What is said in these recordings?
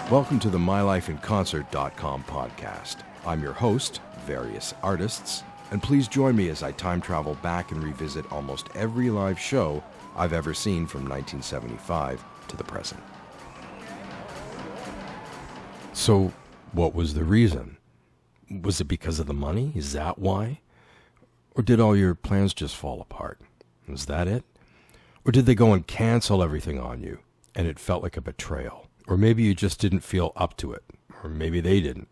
Welcome to the MyLifeInConcert.com podcast. I'm your host, Various Artists, and please join me as I time travel back and revisit almost every live show I've ever seen from 1975 to the present. So, what was the reason? Was it because of the money? Is that why? Or did all your plans just fall apart? Was that it? Or did they go and cancel everything on you, and it felt like a betrayal? Or maybe you just didn't feel up to it. Or maybe they didn't.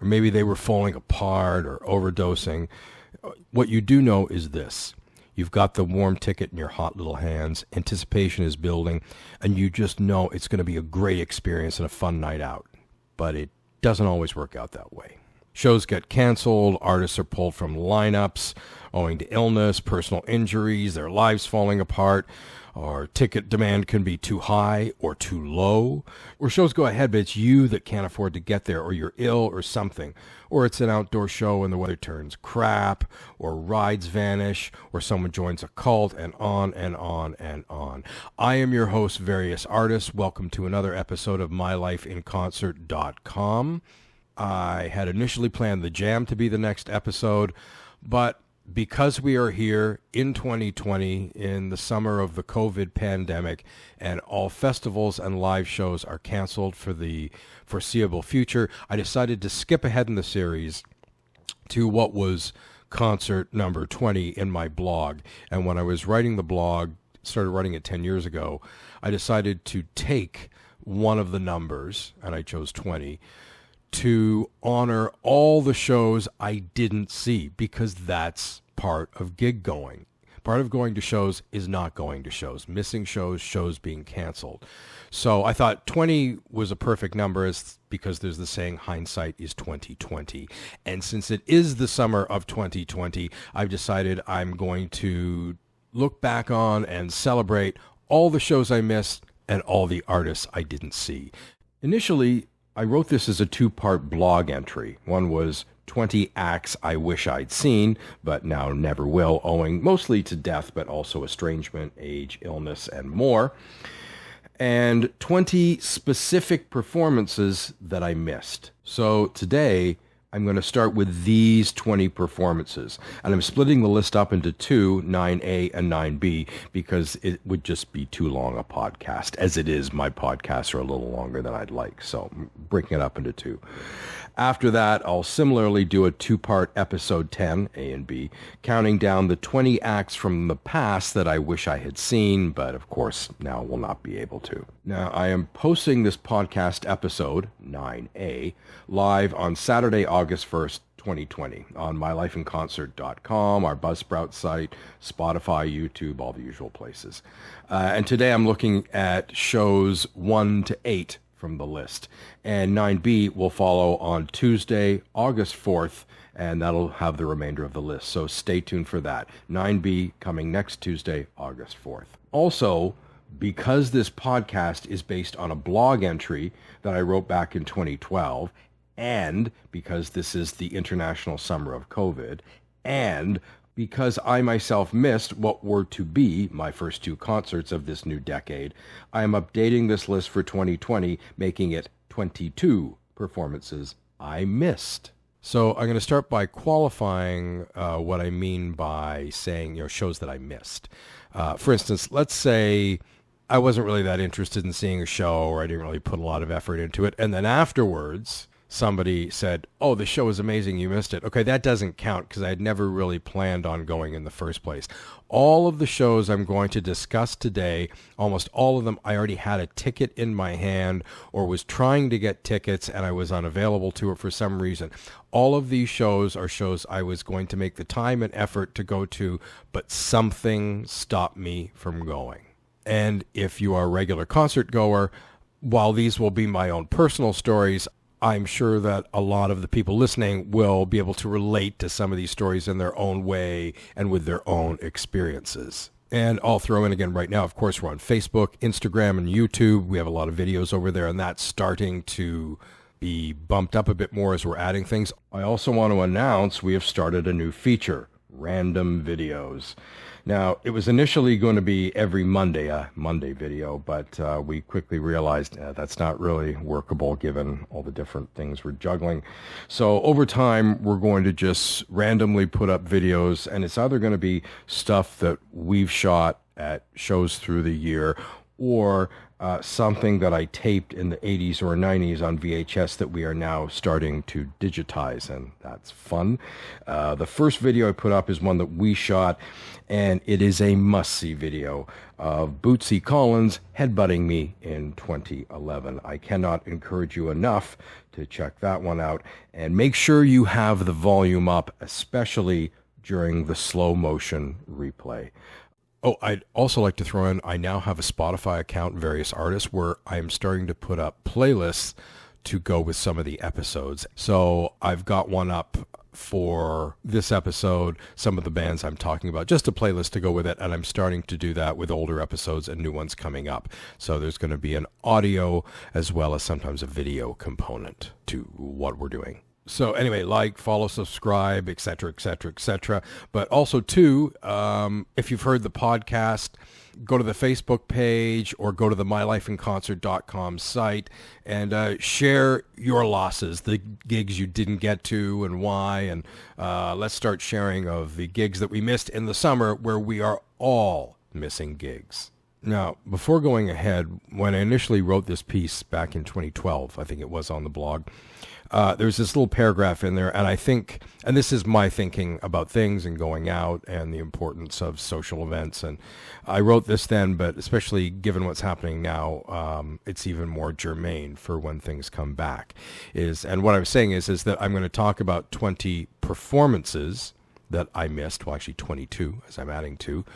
Or maybe they were falling apart or overdosing. What you do know is this. You've got the warm ticket in your hot little hands. Anticipation is building. And you just know it's going to be a great experience and a fun night out. But it doesn't always work out that way. Shows get canceled. Artists are pulled from lineups owing to illness, personal injuries, their lives falling apart. Or ticket demand can be too high or too low. Or shows go ahead, but it's you that can't afford to get there, or you're ill or something. Or it's an outdoor show and the weather turns crap, or rides vanish, or someone joins a cult, and on and on and on. I am your host, Various Artists. Welcome to another episode of MyLifeInConcert.com. I had initially planned the Jam to be the next episode, but because we are here in 2020, in the summer of the COVID pandemic, and all festivals and live shows are canceled for the foreseeable future, I decided to skip ahead in the series to what was concert number 20 in my blog. And when I was writing the blog, started writing it 10 years ago, I decided to take one of the numbers, and I chose 20, to honor all the shows I didn't see, because that's part of gig going. Part of going to shows is not going to shows, missing shows, shows being canceled. So I thought 20 was a perfect number because there's the saying, hindsight is 2020. And since it is the summer of 2020, I've decided I'm going to look back on and celebrate all the shows I missed and all the artists I didn't see. Initially, I wrote this as a two-part blog entry. One was 20 acts I wish I'd seen, but now never will, owing mostly to death, but also estrangement, age, illness, and more. And 20 specific performances that I missed. So today, I'm going to start with these 20 performances. And I'm splitting the list up into two, 9A and 9B, because it would just be too long a podcast. As it is, my podcasts are a little longer than I'd like. So I'm breaking it up into two. After that, I'll similarly do a two-part episode 10, A and B, counting down the 20 acts from the past that I wish I had seen, but of course now will not be able to. Now, I am posting this podcast episode, 9A, live on Saturday, August 1st, 2020, on MyLifeInConcert.com, our Buzzsprout site, Spotify, YouTube, all the usual places. And today I'm looking at shows 1 to 8 from the list. And 9B will follow on Tuesday, August 4th, and that'll have the remainder of the list. So stay tuned for that. 9B coming next Tuesday, August 4th. Also, because this podcast is based on a blog entry that I wrote back in 2012, and because this is the international summer of COVID, and because I myself missed what were to be my first two concerts of this new decade, I am updating this list for 2020, making it 22 performances I missed. So I'm going to start by qualifying what I mean by saying, shows that I missed. For instance, let's say I wasn't really that interested in seeing a show, or I didn't really put a lot of effort into it, and then afterwards somebody said, oh, the show is amazing, you missed it. Okay, that doesn't count because I had never really planned on going in the first place. All of the shows I'm going to discuss today, almost all of them, I already had a ticket in my hand or was trying to get tickets and I was unavailable to it for some reason. All of these shows are shows I was going to make the time and effort to go to, but something stopped me from going. And if you are a regular concert goer, while these will be my own personal stories, I'm sure that a lot of the people listening will be able to relate to some of these stories in their own way and with their own experiences. And I'll throw in again right now, of course, we're on Facebook, Instagram, and YouTube. We have a lot of videos over there, and that's starting to be bumped up a bit more as we're adding things. I also want to announce we have started a new feature, random videos. Now, it was initially going to be every Monday, a Monday video, but we quickly realized that's not really workable given all the different things we're juggling. So over time, we're going to just randomly put up videos, and it's either going to be stuff that we've shot at shows through the year, or something that I taped in the 80s or 90s on VHS that we are now starting to digitize, and that's fun. The first video I put up is one that we shot, and it is a must-see video of Bootsy Collins headbutting me in 2011. I cannot encourage you enough to check that one out, and make sure you have the volume up, especially during the slow motion replay. Oh, I'd also like to throw in, I now have a Spotify account, various artists, where I'm starting to put up playlists to go with some of the episodes. So I've got one up for this episode, some of the bands I'm talking about, just a playlist to go with it. And I'm starting to do that with older episodes and new ones coming up. So there's going to be an audio as well as sometimes a video component to what we're doing. So anyway, like, follow, subscribe, etc., etc., etc. But also, too, if you've heard the podcast, go to the Facebook page or go to the mylifeinconcert.com site and share your losses, the gigs you didn't get to and why. And let's start sharing of the gigs that we missed in the summer, where we are all missing gigs. Now, before going ahead, when I initially wrote this piece back in 2012, I think it was on the blog, there's this little paragraph in there, and I think, and this is my thinking about things and going out and the importance of social events, and I wrote this then, but especially given what's happening now, it's even more germane for when things come back. And what I was saying is that I'm going to talk about 20 performances that I missed, well, actually 22, as I'm adding to.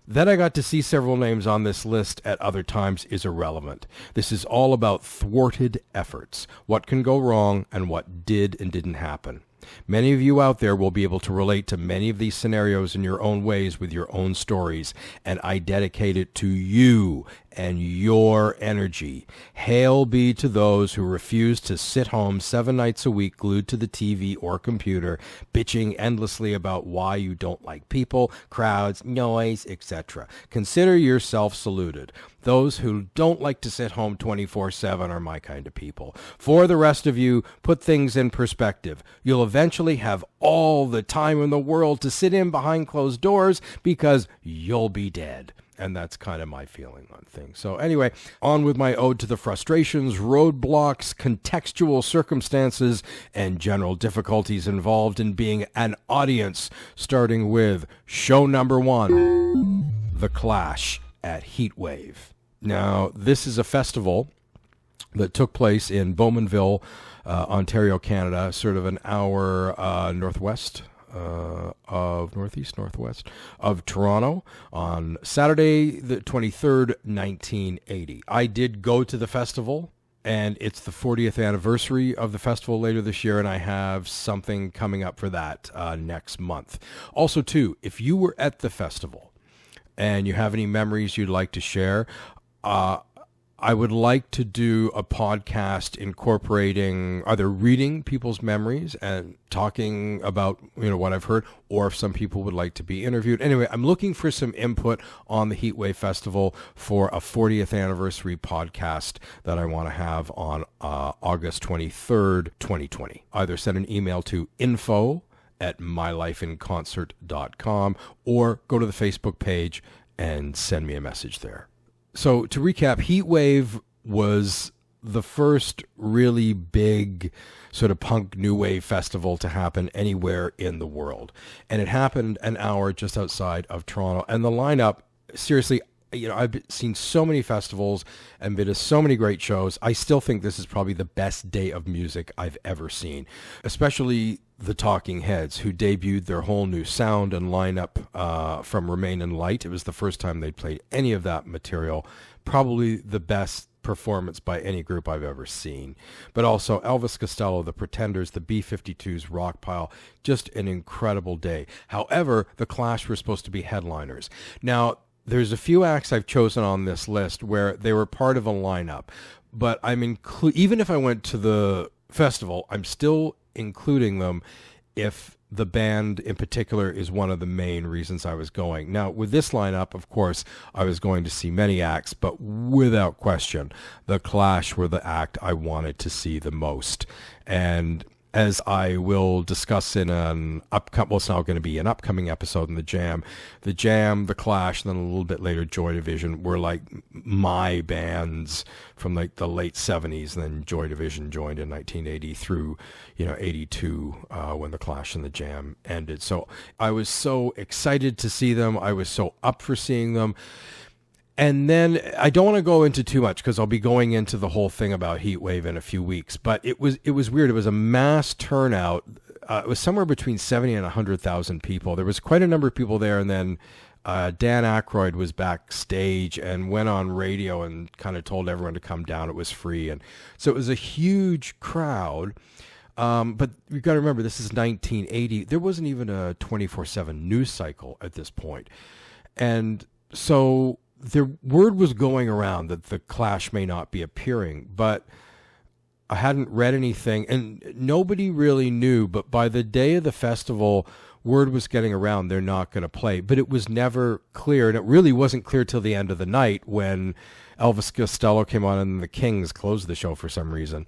That I got to see several names on this list at other times is irrelevant. This is all about thwarted efforts, what can go wrong and what did and didn't happen. Many of you out there will be able to relate to many of these scenarios in your own ways with your own stories, and I dedicate it to you and your energy. Hail be to those who refuse to sit home 7 nights a week glued to the TV or computer, bitching endlessly about why you don't like people, crowds, noise, etc. Consider yourself saluted. Those who don't like to sit home 24/7 are my kind of people. For the rest of you, put things in perspective. You'll eventually have all the time in the world to sit in behind closed doors because you'll be dead. And that's kind of my feeling on things. So anyway, on with my ode to the frustrations, roadblocks, contextual circumstances, and general difficulties involved in being an audience, starting with show number 1, The Clash at Heatwave. Now, this is a festival that took place in Bowmanville, Ontario, Canada, sort of an hour northwest of Toronto, on Saturday the 23rd, 1980. I did go to the festival, and it's the 40th anniversary of the festival later this year, and I have something coming up for that next month. Also, too, if you were at the festival and you have any memories you'd like to share, I would like to do a podcast incorporating either reading people's memories and talking about, what I've heard, or if some people would like to be interviewed. Anyway, I'm looking for some input on the Heatwave Festival for a 40th anniversary podcast that I want to have on August 23rd, 2020. Either send an email to info@mylifeinconcert.com or go to the Facebook page and send me a message there. So to recap, Heatwave was the first really big sort of punk new wave festival to happen anywhere in the world. And it happened an hour just outside of Toronto. And the lineup, seriously, I've seen so many festivals and been to so many great shows. I still think this is probably the best day of music I've ever seen, especially the Talking Heads, who debuted their whole new sound and lineup from Remain in Light. It was the first time they'd played any of that material. Probably the best performance by any group I've ever seen. But also Elvis Costello, the Pretenders, the B-52s, Rockpile, just an incredible day. However, the Clash were supposed to be headliners. Now, there's a few acts I've chosen on this list where they were part of a lineup, but even if I went to the festival, I'm still including them if the band in particular is one of the main reasons I was going. Now, with this lineup, of course, I was going to see many acts, but without question, the Clash were the act I wanted to see the most. And as I will discuss in an upcoming, well, it's now going to be an upcoming episode in the Jam, the Clash, and then a little bit later Joy Division were like my bands from like the late 70s, and then Joy Division joined in 1980 through, 82 when the Clash and the Jam ended. So I was so excited to see them. I was so up for seeing them. And then I don't want to go into too much because I'll be going into the whole thing about Heatwave in a few weeks. But it was weird. It was a mass turnout. It was somewhere between 70 and 100,000 people. There was quite a number of people there. And then Dan Aykroyd was backstage and went on radio and kind of told everyone to come down. It was free. And so it was a huge crowd. But you've got to remember, this is 1980. There wasn't even a 24/7 news cycle at this point. And so the word was going around that the Clash may not be appearing, but I hadn't read anything, and nobody really knew. But by the day of the festival, word was getting around they're not going to play. But it was never clear, and it really wasn't clear till the end of the night when Elvis Costello came on and the Kings closed the show for some reason,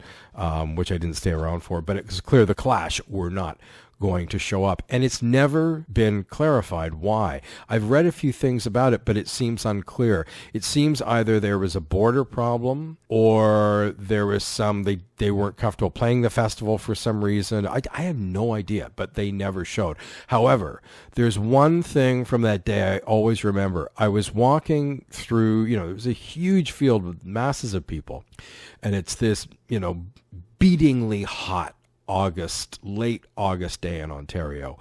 which I didn't stay around for. But it was clear the Clash were not going to show up, and it's never been clarified why. I've read a few things about it, but it seems unclear. It seems either there was a border problem or there was they weren't comfortable playing the festival for some reason. I have no idea, but they never showed. However, there's one thing from that day I always remember. I was walking through, it was a huge field with masses of people, and it's this, beatingly hot late August day in Ontario.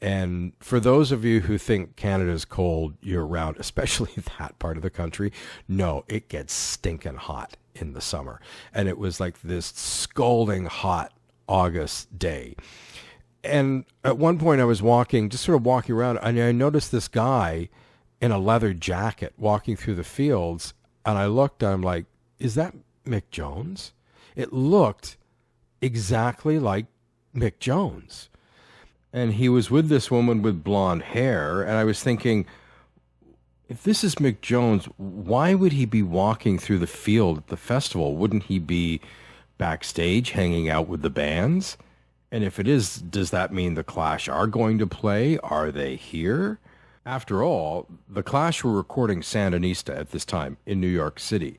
And for those of you who think Canada's cold year-round, especially that part of the country, no, it gets stinking hot in the summer. And it was like this scalding hot August day. And at one point I was just sort of walking around, and I noticed this guy in a leather jacket walking through the fields, and I looked, and I'm like, is that Mick Jones? It looked exactly like Mick Jones. And he was with this woman with blonde hair, and I was thinking, if this is Mick Jones, why would he be walking through the field at the festival? Wouldn't he be backstage hanging out with the bands? And if it is, does that mean the Clash are going to play? Are they here? After all, the Clash were recording Sandinista at this time in New York City.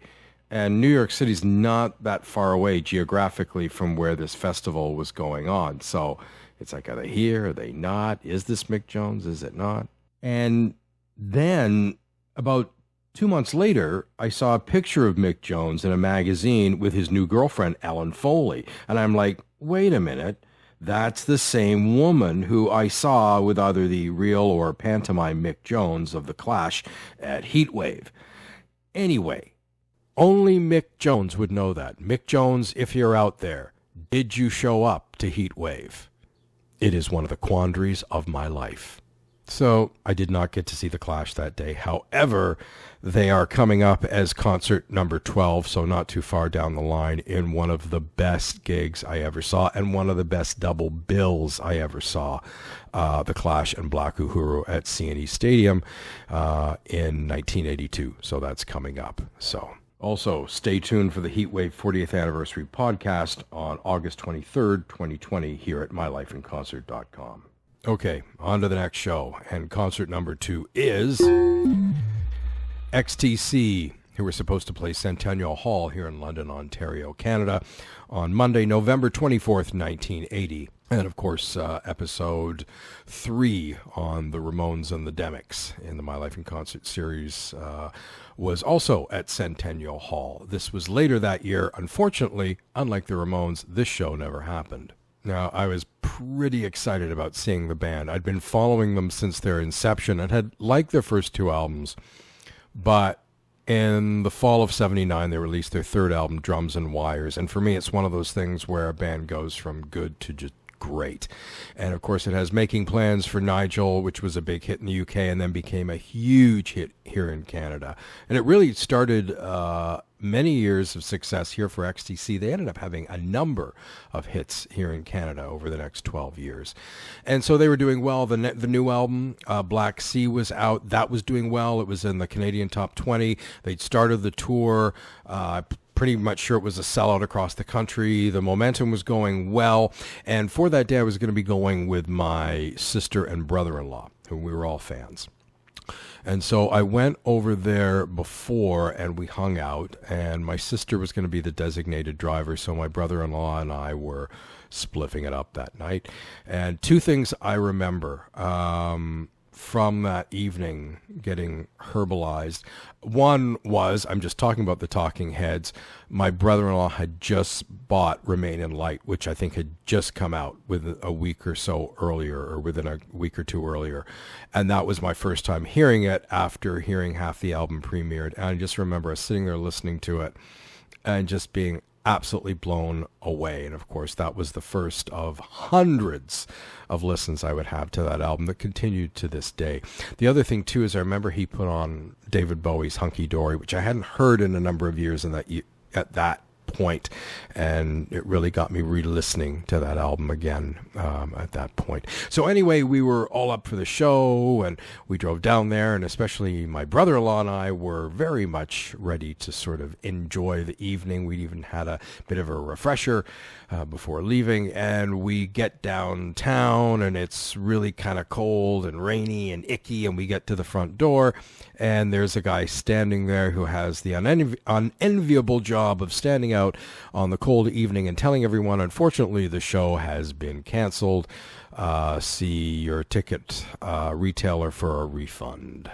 And New York City's not that far away geographically from where this festival was going on. So it's like, are they here? Are they not? Is this Mick Jones? Is it not? And then about 2 months later, I saw a picture of Mick Jones in a magazine with his new girlfriend, Ellen Foley. And I'm like, wait a minute. That's the same woman who I saw with either the real or pantomime Mick Jones of the Clash at Heatwave. Anyway, only Mick Jones would know that. Mick Jones, if you're out there, did you show up to Heatwave? It is one of the quandaries of my life. So I did not get to see the Clash that day. However, they are coming up as concert number 12, so not too far down the line, in one of the best gigs I ever saw and one of the best double bills I ever saw. The Clash and Black Uhuru at C&E Stadium in 1982. So that's coming up. So also, stay tuned for the Heatwave 40th Anniversary podcast on August 23rd, 2020, here at mylifeinconcert.com. Okay, on to the next show. And concert number 2 is XTC, who were supposed to play Centennial Hall here in London, Ontario, Canada, on Monday, November 24th, 1980. And, of course, episode 3 on the Ramones and the Demics in the My Life in Concert series was also at Centennial Hall. This was later that year. Unfortunately, unlike the Ramones, this show never happened. Now, I was pretty excited about seeing the band. I'd been following them since their inception and had liked their first 2 albums, but in the fall of 79, they released their 3rd album, Drums and Wires, and for me, it's one of those things where a band goes from good to just great. And of course, it has Making Plans for Nigel, which was a big hit in the UK and then became a huge hit here in Canada. And it really started many years of success here for XTC. They ended up having a number of hits here in Canada over the next 12 years. And so they were doing well. The new album, Black Sea, was out. That was doing well. It was in the Canadian Top 20. They'd started the tour. Pretty much sure it was a sellout across the country. The momentum was going well. And for that day, I was going to be going with my sister and brother-in-law, who we were all fans. And so I went over there before and we hung out, and my sister was going to be the designated driver, so my brother-in-law and I were spliffing it up that night. And two things I remember from that evening getting herbalized. One was, I'm just talking about the Talking Heads, my brother-in-law had just bought Remain in Light, which I think had just come out within a week or so earlier, or within a week or two earlier. And that was my first time hearing it after hearing half the album premiered. And I just remember us sitting there listening to it and just being absolutely blown away. And of course, that was the first of hundreds of listens I would have to that album that continued to this day. The other thing too is I remember he put on David Bowie's Hunky Dory, which I hadn't heard in a number of years at that point, and it really got me re-listening to that album again at that point. So anyway, we were all up for the show, and we drove down there, and especially my brother-in-law and I were very much ready to sort of enjoy the evening. We even had a bit of a refresher before leaving, and we get downtown, and it's really kind of cold and rainy and icky, and we get to the front door, and there's a guy standing there who has the unenviable job of standing out on the cold evening and telling everyone, unfortunately, the show has been canceled. See your ticket retailer for a refund.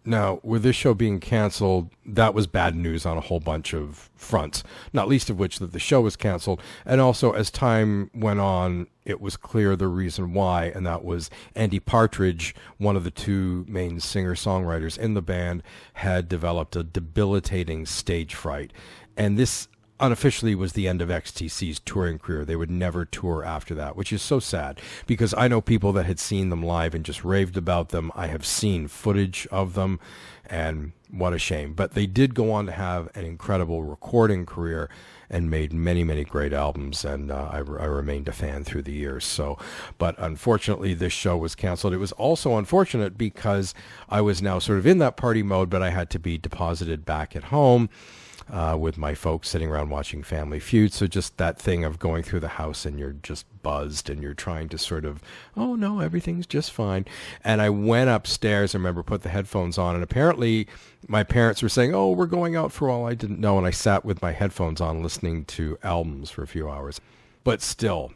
Now, with this show being canceled, that was bad news on a whole bunch of fronts, not least of which that the show was canceled. And also, as time went on, it was clear the reason why, and that was Andy Partridge, one of the two main singer-songwriters in the band, had developed a debilitating stage fright. And this unofficially was the end of XTC's touring career. They would never tour after that, which is so sad, because I know people that had seen them live and just raved about them. I have seen footage of them, and what a shame. But they did go on to have an incredible recording career and made many, many great albums, and I remained a fan through the years. So, but unfortunately, this show was canceled. It was also unfortunate because I was now sort of in that party mode, but I had to be deposited back at home with my folks sitting around watching Family Feud. So just that thing of going through the house and you're just buzzed and you're trying to sort of, oh no, everything's just fine. And I went upstairs, I remember, put the headphones on, and apparently my parents were saying, oh, we're going out for all I didn't know. And I sat with my headphones on listening to albums for a few hours. But still,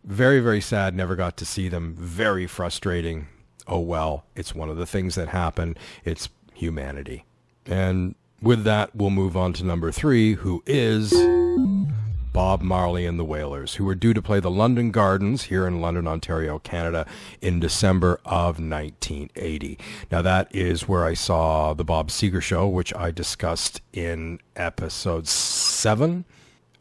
very, very sad. Never got to see them. Very frustrating. Oh well, it's one of the things that happen. It's humanity. And with that, we'll move on to number 3, who is Bob Marley and the Wailers, who were due to play the London Gardens here in London, Ontario, Canada, in December of 1980. Now, that is where I saw the Bob Seger Show, which I discussed in episode 7,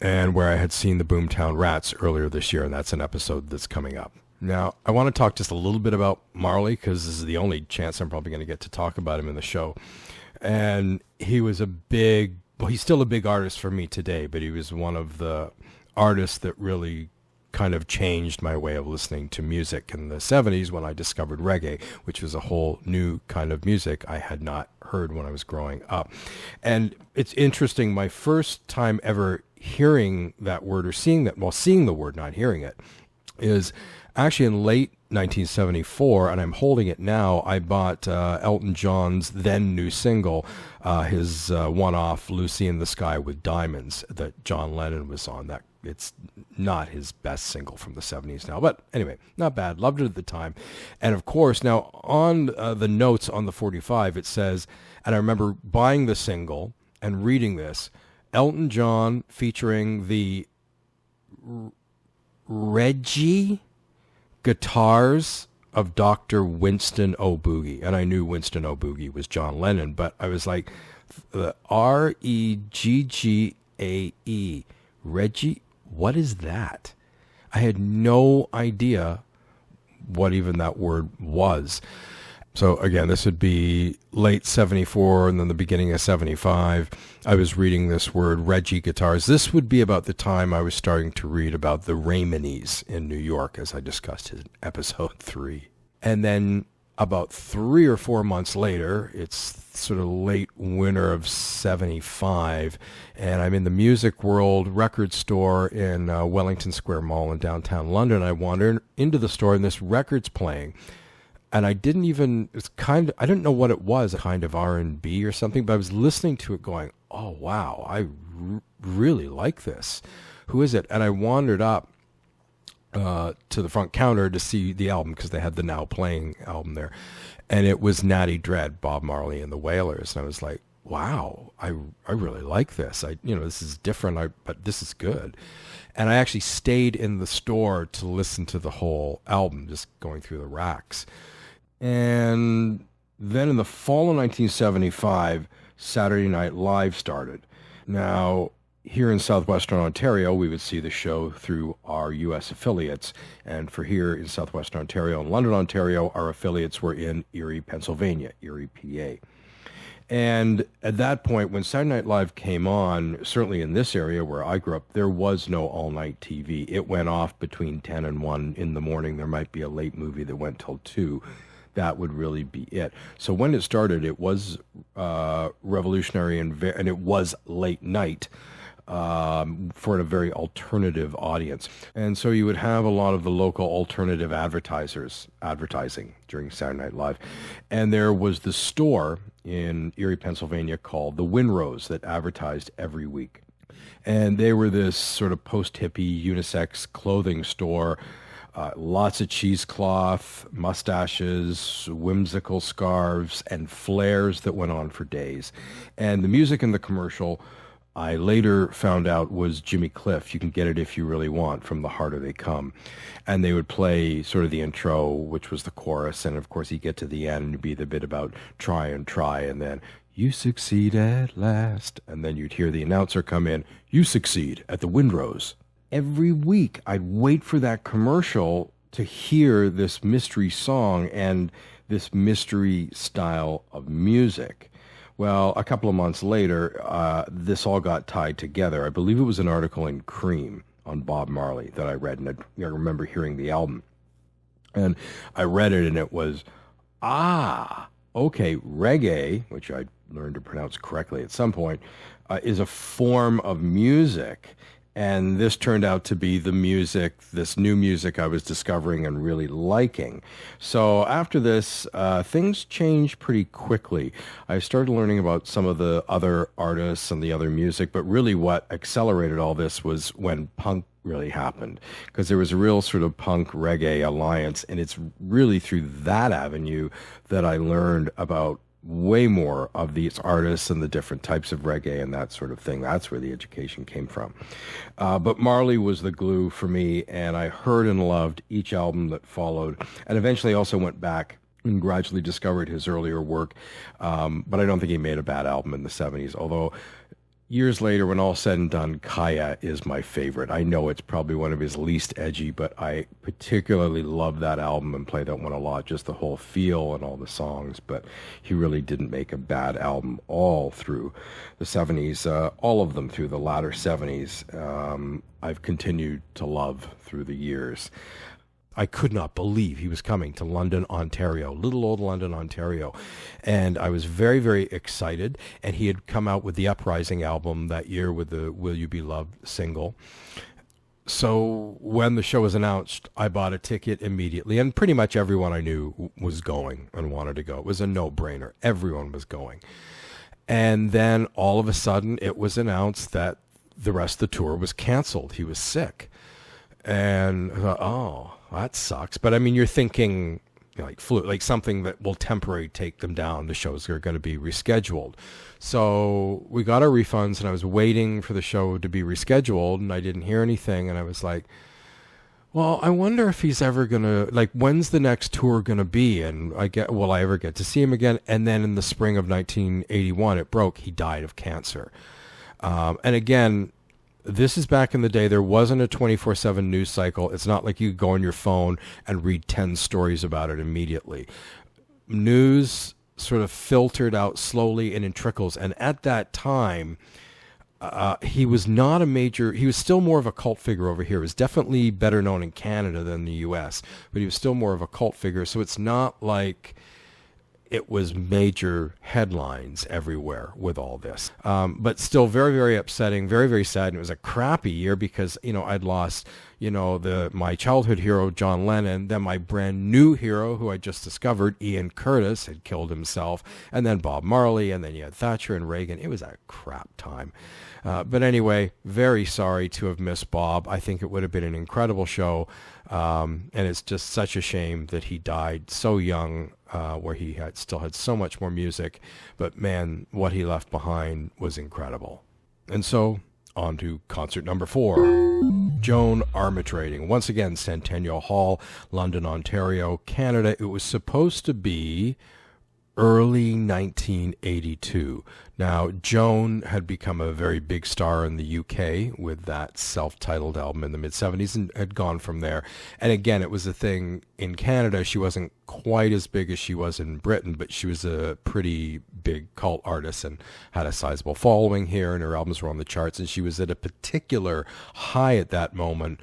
and where I had seen the Boomtown Rats earlier this year, and that's an episode that's coming up. Now, I want to talk just a little bit about Marley, because this is the only chance I'm probably going to get to talk about him in the show. And he was he's still a big artist for me today, but he was one of the artists that really kind of changed my way of listening to music in the 70s when I discovered reggae, which was a whole new kind of music I had not heard when I was growing up. And it's interesting, my first time ever hearing that word, or seeing the word, not hearing it, is actually in late 1974, and I'm holding it now. I bought Elton John's then new single, his one-off Lucy in the Sky with Diamonds, that John Lennon was on. That it's not his best single from the 70s now, but anyway, not bad. Loved it at the time. And of course, now on the notes on the 45, it says, and I remember buying the single and reading this, Elton John featuring the Reggie guitars of Dr. Winston O'Boogie. And I knew Winston O'Boogie was John Lennon, but I was like, the Reggae, Reggie, what is that? I had no idea what even that word was. So again, this would be late 74 and then the beginning of 75. I was reading this word, Reggie guitars. This would be about the time I was starting to read about the Raymonies in New York, as I discussed in episode 3. And then about 3 or 4 months later, it's sort of late winter of 75, and I'm in the Music World record store in Wellington Square Mall in downtown London. I wander into the store and this record's playing. And I didn't even, I didn't know what it was, a kind of R&B or something, but I was listening to it going, oh, wow, I really like this. Who is it? And I wandered up to the front counter to see the album because they had the Now Playing album there. And it was Natty Dread, Bob Marley and the Wailers. And I was like, wow, I really like this. This is different, but this is good. And I actually stayed in the store to listen to the whole album, just going through the racks. And then in the fall of 1975, Saturday Night Live started. Now, here in southwestern Ontario, we would see the show through our U.S. affiliates. And for here in southwestern Ontario and London, Ontario, our affiliates were in Erie, Pennsylvania, Erie, PA. And at that point, when Saturday Night Live came on, certainly in this area where I grew up, there was no all-night TV. It went off between 10 and 1 in the morning. There might be a late movie that went till 2. That would really be it. So when it started, it was revolutionary and it was late night for a very alternative audience. And so you would have a lot of the local alternative advertisers advertising during Saturday Night Live. And there was the store in Erie, Pennsylvania called the Winrose that advertised every week. And they were this sort of post-hippie unisex clothing store. Lots of cheesecloth, mustaches, whimsical scarves, and flares that went on for days. And the music in the commercial, I later found out, was Jimmy Cliff. You can get it if you really want, from The Harder They Come. And they would play sort of the intro, which was the chorus. And of course, you get to the end and it'd be the bit about try and try. And then, you succeed at last. And then you'd hear the announcer come in, you succeed at the Windrose. Every week, I'd wait for that commercial to hear this mystery song and this mystery style of music. Well, a couple of months later, this all got tied together. I believe it was an article in Cream on Bob Marley that I read, and I remember hearing the album. And I read it, and it was, okay, reggae, which I learned to pronounce correctly at some point, is a form of music. And this turned out to be the music, this new music I was discovering and really liking. So after this, things changed pretty quickly. I started learning about some of the other artists and the other music, but really what accelerated all this was when punk really happened, because there was a real sort of punk reggae alliance. And it's really through that avenue that I learned about way more of these artists and the different types of reggae and that sort of thing. That's where the education came from. But Marley was the glue for me, and I heard and loved each album that followed, and eventually also went back and gradually discovered his earlier work. But I don't think he made a bad album in the 70s, although years later, when all said and done, Kaya is my favorite. I know it's probably one of his least edgy, but I particularly love that album and play that one a lot, just the whole feel and all the songs. But he really didn't make a bad album all through the 70s, all of them through the latter 70s. I've continued to love through the years. I could not believe he was coming to London, Ontario, little old London, Ontario. And I was very, very excited. And he had come out with the Uprising album that year with the Will You Be Loved single. So when the show was announced, I bought a ticket immediately. And pretty much everyone I knew was going and wanted to go. It was a no-brainer. Everyone was going. And then all of a sudden, it was announced that the rest of the tour was canceled. He was sick. And I thought, oh, that sucks. But I mean, you're thinking like flu, like something that will temporarily take them down. The shows are going to be rescheduled. So we got our refunds, and I was waiting for the show to be rescheduled, and I didn't hear anything. And I was like, well, I wonder if he's ever going to, like, when's the next tour going to be? And will I ever get to see him again? And then in the spring of 1981, it broke. He died of cancer. And again, This is back in the day. There wasn't a 24/7 news cycle. It's not like you could go on your phone and read 10 stories about it immediately. News sort of filtered out slowly and in trickles. And at that time, he was not a major, he was still more of a cult figure over here. He was definitely better known in Canada than the US, but he was still more of a cult figure. So it's not like it was major headlines everywhere with all this. But still very, very upsetting, very, very sad. And it was a crappy year because, I'd lost, my childhood hero, John Lennon, then my brand new hero, who I just discovered, Ian Curtis, had killed himself, and then Bob Marley, and then you had Thatcher and Reagan. It was a crap time. But anyway, very sorry to have missed Bob. I think it would have been an incredible show. And it's just such a shame that he died so young, where he still had so much more music. But man, what he left behind was incredible. And so on to concert number 4, Joan Armatrading. Once again, Centennial Hall, London, Ontario, Canada. It was supposed to be early 1982. Now, Joan had become a very big star in the UK with that self-titled album in the mid-70s and had gone from there. And again, it was a thing in Canada. She wasn't quite as big as she was in Britain, but she was a pretty big cult artist and had a sizable following here, and her albums were on the charts. And she was at a particular high at that moment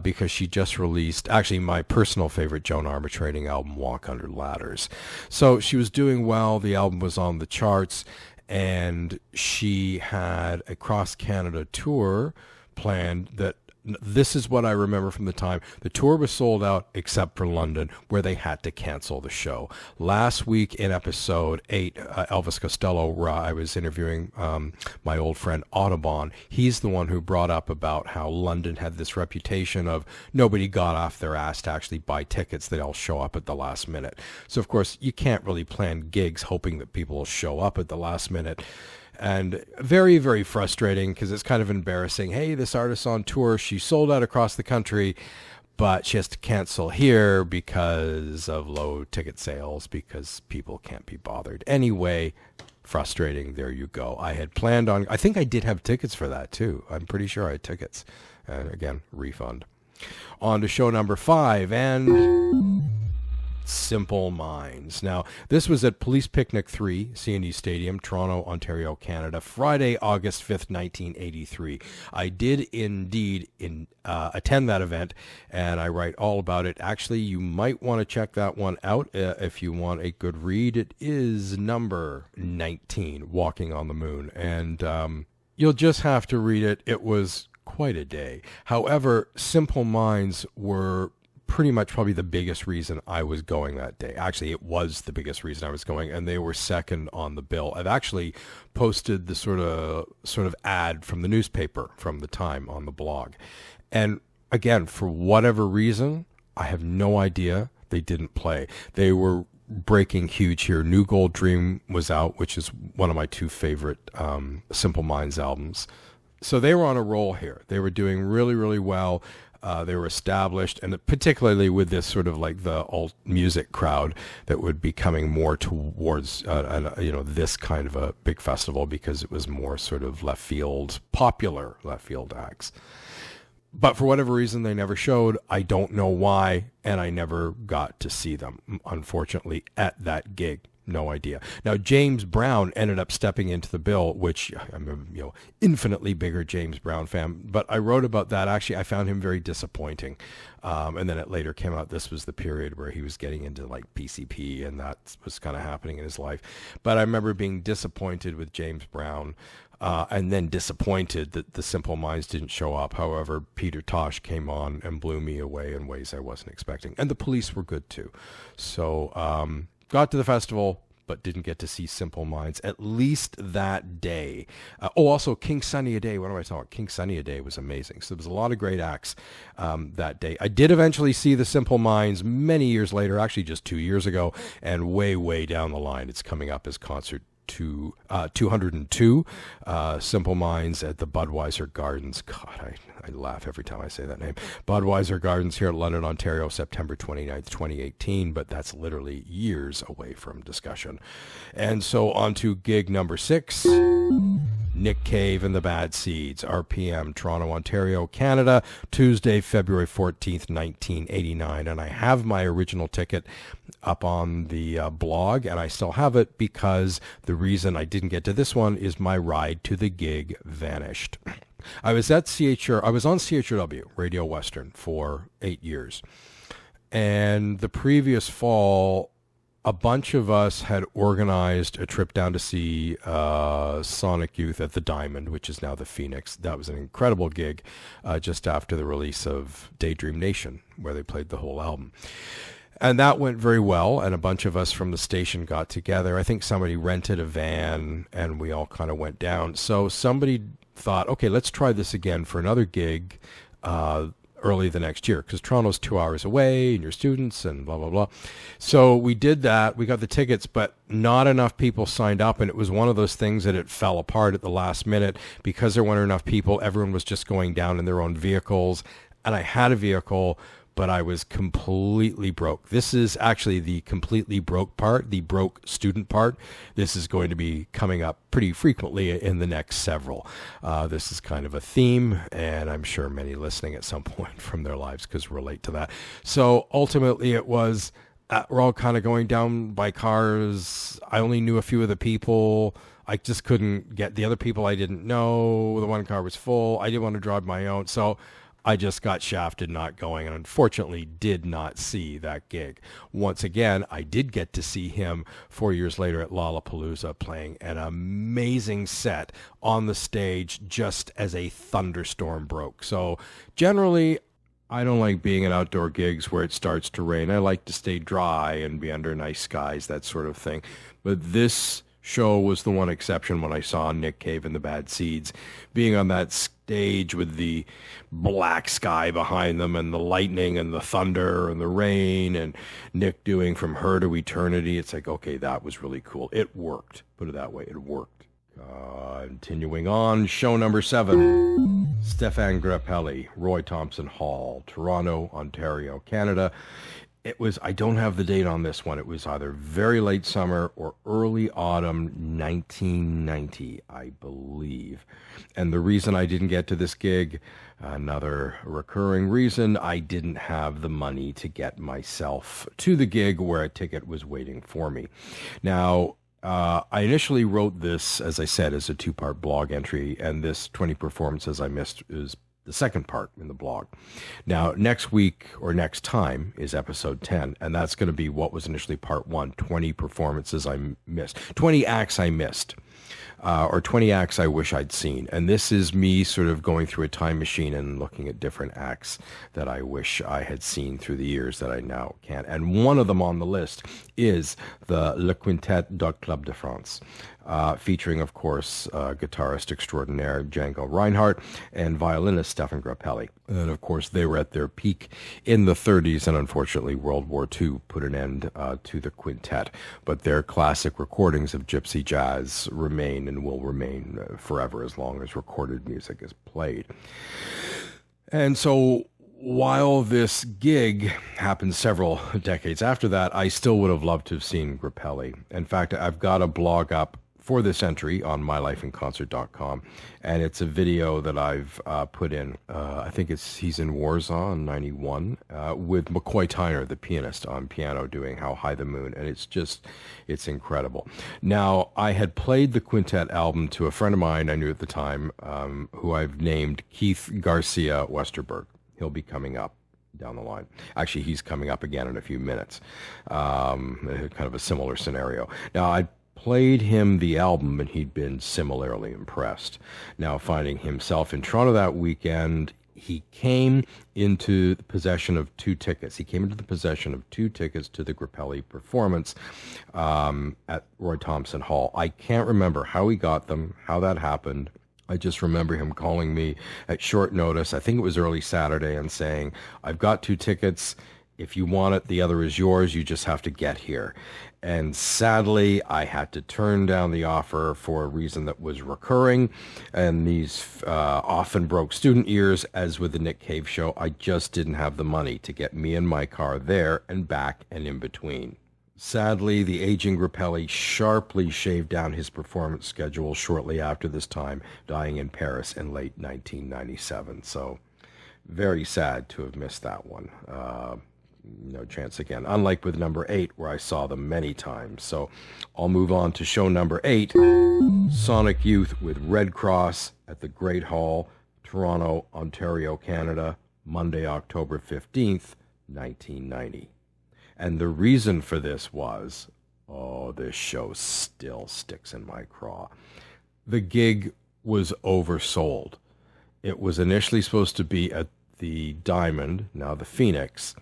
because she just released, actually, my personal favorite Joan Armatrading album, Walk Under Ladders. So she was doing well. The album was on the charts. And she had a cross-Canada tour planned that, this is what I remember from the time. The tour was sold out except for London, where they had to cancel the show. Last week in episode 8, Elvis Costello, I was interviewing my old friend Audubon. He's the one who brought up about how London had this reputation of nobody got off their ass to actually buy tickets. They all show up at the last minute. So, of course, you can't really plan gigs hoping that people will show up at the last minute. And very, very frustrating because it's kind of embarrassing. Hey, this artist's on tour. She sold out across the country, but she has to cancel here because of low ticket sales because people can't be bothered. Anyway, frustrating. There you go. I had planned on, I think I did have tickets for that too. I'm pretty sure I had tickets. And again, refund. On to show number 5 and Simple Minds. Now, this was at Police Picnic 3, C&E Stadium, Toronto, Ontario, Canada, Friday, August 5th, 1983. I did indeed attend that event, and I write all about it. Actually, you might want to check that one out if you want a good read. It is number 19, Walking on the Moon, and you'll just have to read it. It was quite a day. However, Simple Minds were pretty much probably the biggest reason I was going that day. Actually, it was the biggest reason I was going, and they were second on the bill. I've actually posted the sort of ad from the newspaper from the time on the blog. And again, for whatever reason, I have no idea, they didn't play. They were breaking huge here. New Gold Dream was out, which is one of my 2 favorite Simple Minds albums. So they were on a roll here. They were doing really, really well. They were established, and particularly with this sort of like the alt music crowd that would be coming more towards, this kind of a big festival because it was more sort of left field, popular left field acts. But for whatever reason, they never showed. I don't know why, and I never got to see them, unfortunately, at that gig. No idea. Now, James Brown ended up stepping into the bill, which I'm a infinitely bigger James Brown fan. But I wrote about that. Actually, I found him very disappointing. And then it later came out this was the period where he was getting into like PCP, and that was kind of happening in his life. But I remember being disappointed with James Brown. And then disappointed that the Simple Minds didn't show up. However, Peter Tosh came on and blew me away in ways I wasn't expecting. And the Police were good too. So got to the festival, but didn't get to see Simple Minds, at least that day. Also, King Sunny Ade. What am I talking about? King Sunny Ade was amazing. So there was a lot of great acts that day. I did eventually see the Simple Minds many years later, actually just 2 years ago, and way, way down the line. It's coming up as concert 202, Simple Minds at the Budweiser Gardens. God, I laugh every time I say that name. Budweiser Gardens here at London, Ontario, September 29th, 2018, but that's literally years away from discussion. And so on to gig number 6, Nick Cave and the Bad Seeds, RPM, Toronto, Ontario, Canada, Tuesday, February 14th, 1989. And I have my original ticket up on the blog, and I still have it because the reason I didn't get to this one is my ride to the gig vanished. I was on CHRW, Radio Western, for 8 years. And the previous fall, a bunch of us had organized a trip down to see Sonic Youth at the Diamond, which is now the Phoenix. That was an incredible gig just after the release of Daydream Nation, where they played the whole album. And that went very well, and a bunch of us from the station got together. I think somebody rented a van, and we all kind of went down. So somebody thought, okay, let's try this again for another gig early the next year, because Toronto's 2 hours away, and your students, and blah, blah, blah. So we did that. We got the tickets, but not enough people signed up, and it was one of those things that it fell apart at the last minute. Because there weren't enough people, everyone was just going down in their own vehicles, and I had a vehicle, but I was completely broke. This is actually the completely broke part, the broke student part. This is going to be coming up pretty frequently in the next several. This is kind of a theme, and I'm sure many listening at some point from their lives could relate to that. So ultimately it was, we're all kind of going down by cars. I only knew a few of the people. I just couldn't get the other people I didn't know. The one car was full. I didn't want to drive my own. So I just got shafted not going, and unfortunately did not see that gig. Once again, I did get to see him 4 years later at Lollapalooza, playing an amazing set on the stage just as a thunderstorm broke. So generally, I don't like being at outdoor gigs where it starts to rain. I like to stay dry and be under nice skies, that sort of thing. But this show was the one exception when I saw Nick Cave and the Bad Seeds being on that stage with the black sky behind them and the lightning and the thunder and the rain, and Nick doing From Her to Eternity. It's like, okay, that was really cool. It worked. Put it that way. It worked. Continuing on, show number 7, Stefan Grappelli, Roy Thompson Hall, Toronto, Ontario, Canada. It was, I don't have the date on this one. It was either very late summer or early autumn 1990, I believe. And the reason I didn't get to this gig, another recurring reason, I didn't have the money to get myself to the gig where a ticket was waiting for me. Now, I initially wrote this, as I said, as a 2-part blog entry, and this 20 performances I missed is the second part in the blog. Now, next week or next time is episode 10, and that's going to be what was initially part 1, 20 performances I missed, 20 acts I missed, or 20 acts I wish I'd seen. And this is me sort of going through a time machine and looking at different acts that I wish I had seen through the years that I now can't. And one of them on the list is the Le Quintet du Club de France, featuring, of course, guitarist extraordinaire Django Reinhardt and violinist Stefan Grappelli. And, of course, they were at their peak in the 30s, and unfortunately World War II put an end to the quintet. But their classic recordings of gypsy jazz remain and will remain forever as long as recorded music is played. And so while this gig happened several decades after that, I still would have loved to have seen Grappelli. In fact, I've got a blog up for this entry on mylifeinconcert.com, and it's a video that I've put in. I think he's in Warsaw in 91 with McCoy Tyner, the pianist, on piano doing How High the Moon, and it's incredible. Now, I had played the quintet album to a friend of mine I knew at the time, who I've named Keith Garcia Westerberg. He'll be coming up down the line. Actually, he's coming up again in a few minutes. Kind of a similar scenario. Now, I played him the album, and he'd been similarly impressed. Now, finding himself in Toronto that weekend, he came into the possession of 2 tickets. He came into the possession of 2 tickets to the Grappelli performance at Roy Thompson Hall. I can't remember how he got them, how that happened. I just remember him calling me at short notice, I think it was early Saturday, and saying, I've got 2 tickets. If you want it, the other is yours. You just have to get here. And sadly, I had to turn down the offer for a reason that was recurring. And these often broke student ears, as with the Nick Cave show. I just didn't have the money to get me and my car there and back and in between. Sadly, the aging Grappelli sharply shaved down his performance schedule shortly after this time, dying in Paris in late 1997. So, very sad to have missed that one. No chance again. Unlike with number 8, where I saw them many times. So, I'll move on to show number 8, Sonic Youth with Red Cross at the Great Hall, Toronto, Ontario, Canada, Monday, October 15th, 1990. And the reason for this was, this show still sticks in my craw. The gig was oversold. It was initially supposed to be at the Diamond, now the Phoenix,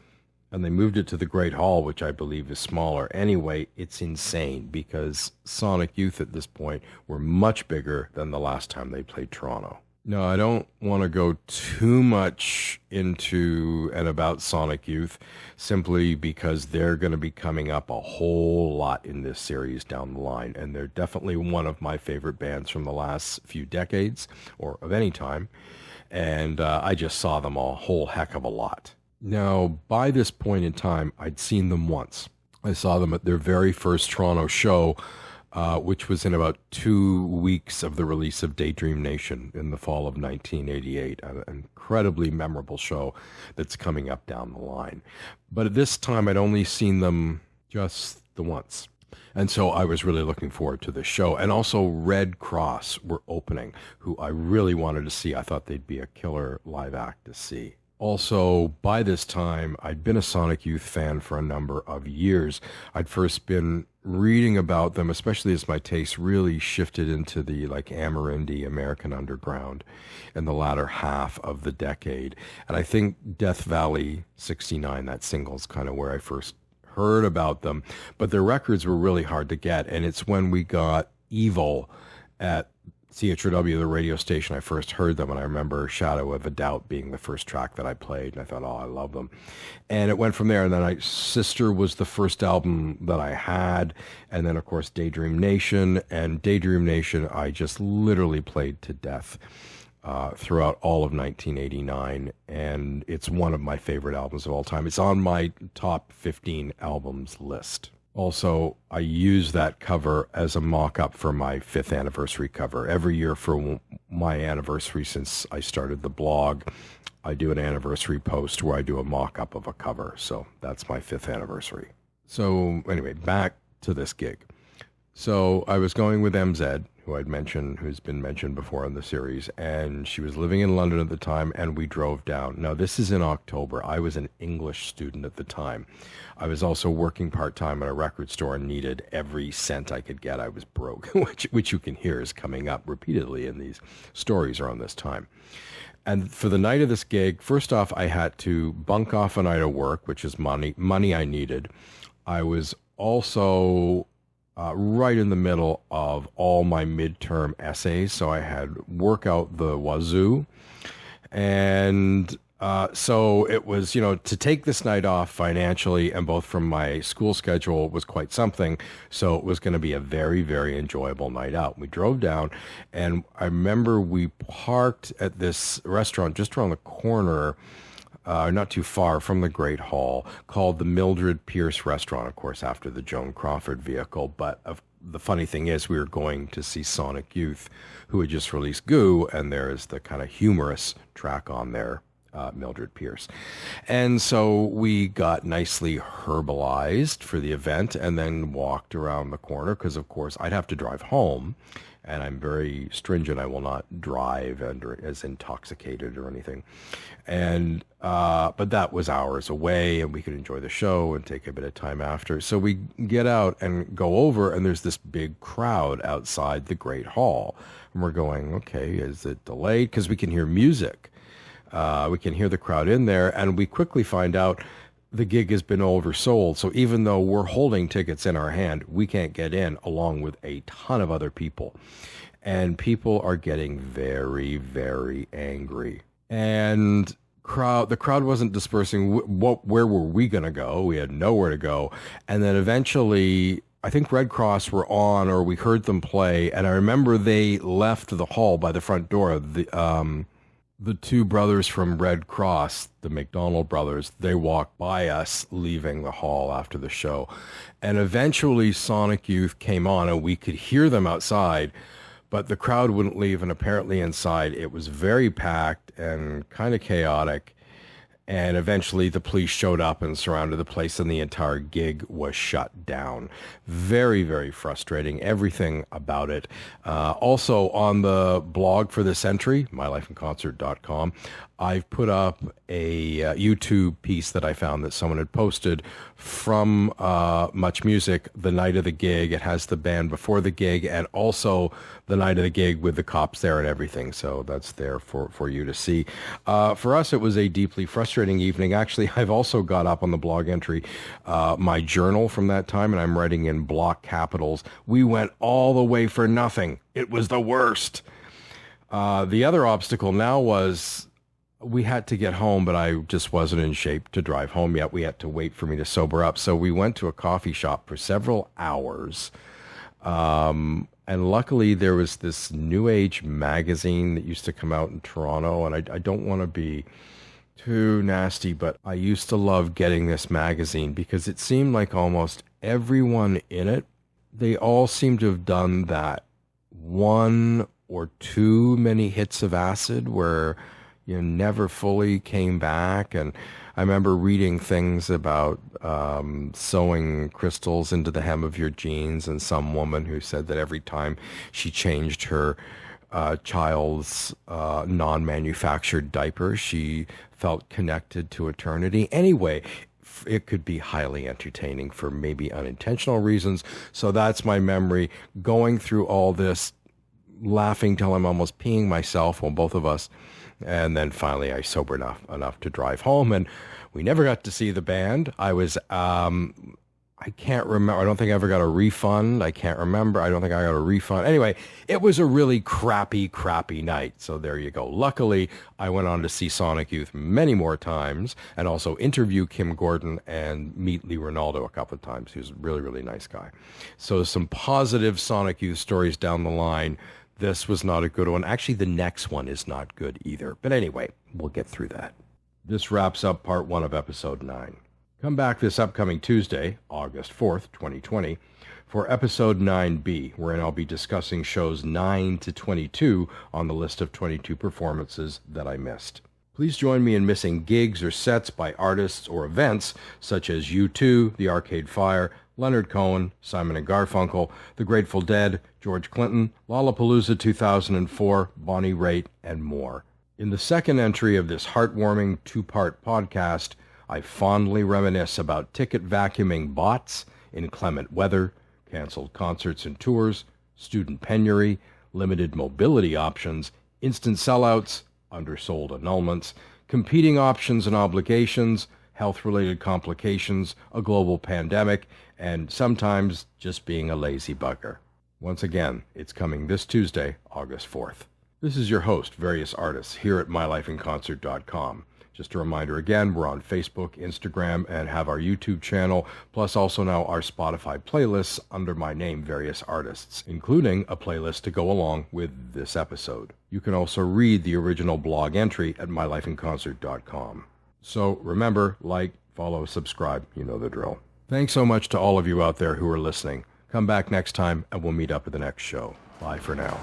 and they moved it to the Great Hall, which I believe is smaller. Anyway, it's insane because Sonic Youth at this point were much bigger than the last time they played Toronto. No, I don't want to go too much into and about Sonic Youth, simply because they're going to be coming up a whole lot in this series down the line, and they're definitely one of my favorite bands from the last few decades, or of any time, and I just saw them a whole heck of a lot. Now, by this point in time, I'd seen them once. I saw them at their very first Toronto show, which was in about 2 weeks of the release of Daydream Nation in the fall of 1988. An incredibly memorable show that's coming up down the line. But at this time, I'd only seen them just the once. And so I was really looking forward to the show. And also Red Cross were opening, who I really wanted to see. I thought they'd be a killer live act to see. Also, by this time, I'd been a Sonic Youth fan for a number of years. I'd first been reading about them, especially as my taste really shifted into the Amerindie, American Underground in the latter half of the decade. And I think Death Valley 69, that single, is kind of where I first heard about them. But their records were really hard to get, and it's when we got Evil at CHRW, the radio station, I first heard them, and I remember Shadow of a Doubt being the first track that I played, and I thought, I love them. And it went from there, and then Sister was the first album that I had, and then, of course, Daydream Nation, and Daydream Nation I just literally played to death throughout all of 1989, and it's one of my favorite albums of all time. It's on my top 15 albums list. Also, I use that cover as a mock-up for my 5th anniversary cover. Every year for my anniversary since I started the blog, I do an anniversary post where I do a mock-up of a cover. So that's my 5th anniversary. So anyway, back to this gig. So I was going with MZ, who I'd mentioned, who's been mentioned before in the series, and she was living in London at the time, and we drove down. Now, this is in October. I was an English student at the time. I was also working part-time at a record store and needed every cent I could get. I was broke, which you can hear is coming up repeatedly in these stories around this time. And for the night of this gig, first off, I had to bunk off a night of work, which is money I needed. I was also right in the middle of all my midterm essays, so I had work out the wazoo. And so it was, to take this night off financially and both from my school schedule was quite something. So it was going to be a very, very enjoyable night out. We drove down, and I remember we parked at this restaurant just around the corner, not too far from the Great Hall, called the Mildred Pierce Restaurant, of course, after the Joan Crawford vehicle. But the funny thing is, we were going to see Sonic Youth, who had just released Goo, and there is the kind of humorous track on there, Mildred Pierce. And so we got nicely herbalized for the event and then walked around the corner because, of course, I'd have to drive home. And I'm very stringent. I will not drive as intoxicated or anything. And but that was hours away, and we could enjoy the show and take a bit of time after. So we get out and go over, and there's this big crowd outside the Great Hall. And we're going, okay, is it delayed? Because we can hear music. We can hear the crowd in there, and we quickly find out the gig has been oversold. So even though we're holding tickets in our hand, we can't get in along with a ton of other people. And people are getting very, very angry. And the crowd wasn't dispersing. Where were we going to go? We had nowhere to go. And then eventually, I think Red Cross were on, or we heard them play. And I remember they left the hall by the front door. The two brothers from Red Cross, the McDonald brothers, they walked by us leaving the hall after the show. And eventually Sonic Youth came on and we could hear them outside, but the crowd wouldn't leave. And apparently inside it was very packed and kind of chaotic. And eventually the police showed up and surrounded the place and the entire gig was shut down. Very, very frustrating. Everything about it. Also on the blog for this entry, mylifeinconcert.com, I've put up a YouTube piece that I found that someone had posted from Much Music the night of the gig. It has the band before the gig and also the night of the gig with the cops there and everything. So that's there for you to see. For us, it was a deeply frustrating evening. Actually, I've also got up on the blog entry my journal from that time, and I'm writing in block capitals. We went all the way for nothing. It was the worst. The other obstacle now was we had to get home, but I just wasn't in shape to drive home yet. We had to wait for me to sober up. So we went to a coffee shop for several hours. And luckily there was this New Age magazine that used to come out in Toronto. And I don't want to be too nasty, but I used to love getting this magazine because it seemed like almost everyone in it, they all seemed to have done that one or too many hits of acid where you never fully came back. And I remember reading things about sewing crystals into the hem of your jeans, and some woman who said that every time she changed her child's non-manufactured diaper, she felt connected to eternity. Anyway, it could be highly entertaining for maybe unintentional reasons. So that's my memory, going through all this, laughing till I'm almost peeing myself, well, both of us. And then finally I sobered enough to drive home, and we never got to see the band. I was, I can't remember. I don't think I ever got a refund. I can't remember. I don't think I got a refund. Anyway, it was a really crappy night. So there you go. Luckily, I went on to see Sonic Youth many more times and also interview Kim Gordon and meet Lee Ronaldo a couple of times. He was a really, really nice guy. So some positive Sonic Youth stories down the line. This was not a good one. Actually, the next one is not good either. But anyway, we'll get through that. This wraps up part 1 of episode 9. Come back this upcoming Tuesday, August 4th, 2020, for episode 9B, wherein I'll be discussing shows 9 to 22 on the list of 22 performances that I missed. Please join me in missing gigs or sets by artists or events such as U2, The Arcade Fire, Leonard Cohen, Simon & Garfunkel, The Grateful Dead, George Clinton, Lollapalooza 2004, Bonnie Raitt, and more. In the second entry of this heartwarming 2-part podcast, I fondly reminisce about ticket vacuuming bots, inclement weather, canceled concerts and tours, student penury, limited mobility options, instant sellouts, undersold annulments, competing options and obligations, health-related complications, a global pandemic, and sometimes just being a lazy bugger. Once again, it's coming this Tuesday, August 4th. This is your host, Various Artists, here at mylifeinconcert.com. Just a reminder again, we're on Facebook, Instagram, and have our YouTube channel, plus also now our Spotify playlists under my name, Various Artists, including a playlist to go along with this episode. You can also read the original blog entry at mylifeinconcert.com. So remember, like, follow, subscribe, you know the drill. Thanks so much to all of you out there who are listening. Come back next time and we'll meet up at the next show. Bye for now.